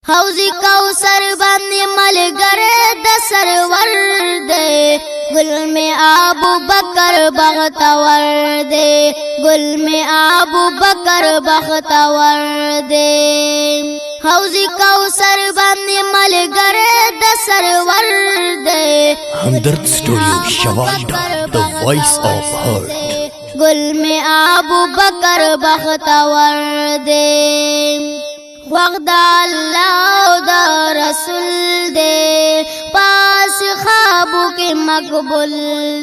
حوضی کوثر باندې ملګری د سرور دی گل میں ابوبکر بختور دے گل میں ابوبکر بختور دے حوضی کوثر باندې ملګری د سرور دے Hamdard Studio Shavada, the voice of heart. گل میں ابوبکر بختور دے وقت اللہ دا رسول دے پاس خوابوں کے مقبول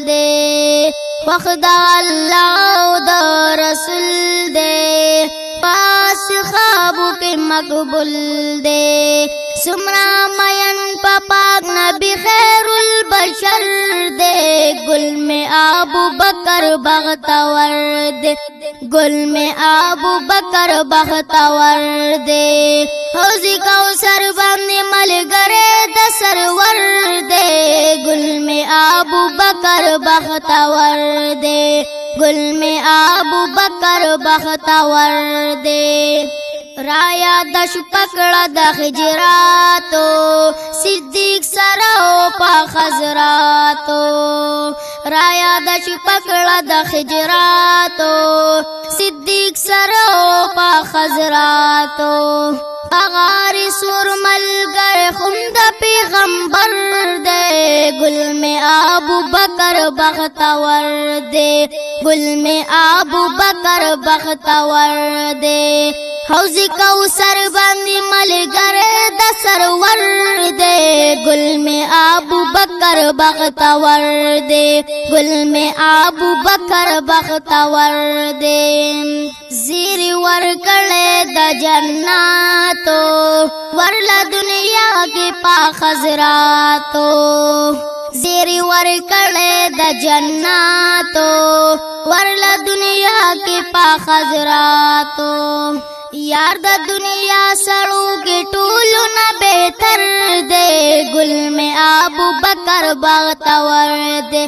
دے وقت اللہ دا رسول دے پاس خوابوں کے مقبول دے سمرا مین پاک نبی خیر البشر دے گل میں ابوبکر بختور دے گل میں ابوبکر بختور دے حوضی کوثر باندې ملګری د سرور دے گل میں ابوبکر بختور دے گل میں ابوبکر بختور دے رایا دش پکڑا د خجراتو صدیق سراو پا خزراتو رایا دش پکڑا د خجراتو صدیق سراو پا خزراتو اغاری سور ملگر خمد پیغمبر دے گل میں ابوبکر بختور دے گل میں ابوبکر بختور دے حوضی کوثر باندې ملګری د سرور دے گل میں ابوبکر بختور دے گل میں ابوبکر بختور دے زیر ورکړې د جناتو ورلا دنیا کې پا خزراتو زیر ورکړې د جناتو ورلا دنیا کې پا خزراتو یار د دنیا سړو کې ټولو نه بهتر دے گل میں ابوبکر بختور دے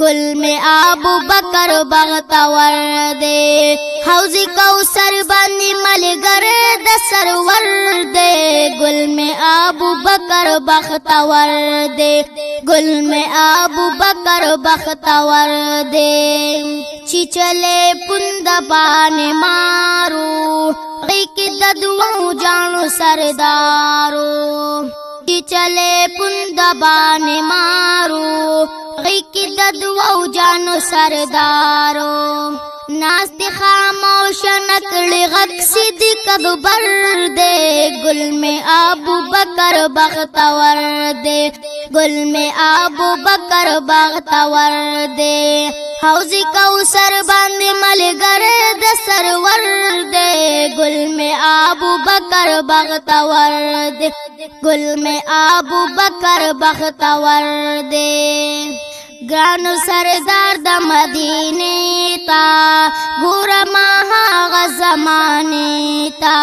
گل میں ابوبکر بختور دے حوضی کوثر باندې ملګری د سرور دے گل میں ابوبکر بختور دے گل میں ابوبکر بختور دے چی چلے پند باندې مارو غیکی د دوو جانو سردارو چی چلے پند باندې مارو غیکی د دوو جانو سردارو ناست خاموش نکڑی غک صدیق اکبر دے گل میں ابوبکر بختور دے گل میں ابوبکر بختور دے حوضی کوثر باندې ملګری د سرور دے گل میں ابوبکر بختور دے گل میں ابوبکر بختور دے گرانو سردار د مدینے تا ګور ما غزمانے تا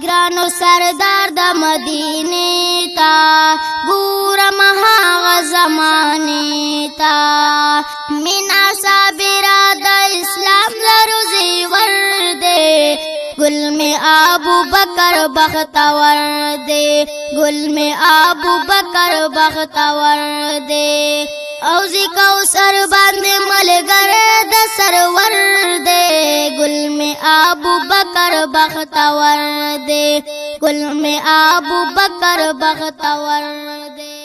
گرانو سردار د مدینے تا ګور ما غزمانے تا مینار صابر د اسلام لرو زیور دے گل میں ابوبکر بختور دے گل میں ابوبکر بختور دے حوضی کوثر باندې ملګری د سرور دے گل میں ابوبکر بختور دے گل میں ابوبکر بختور دے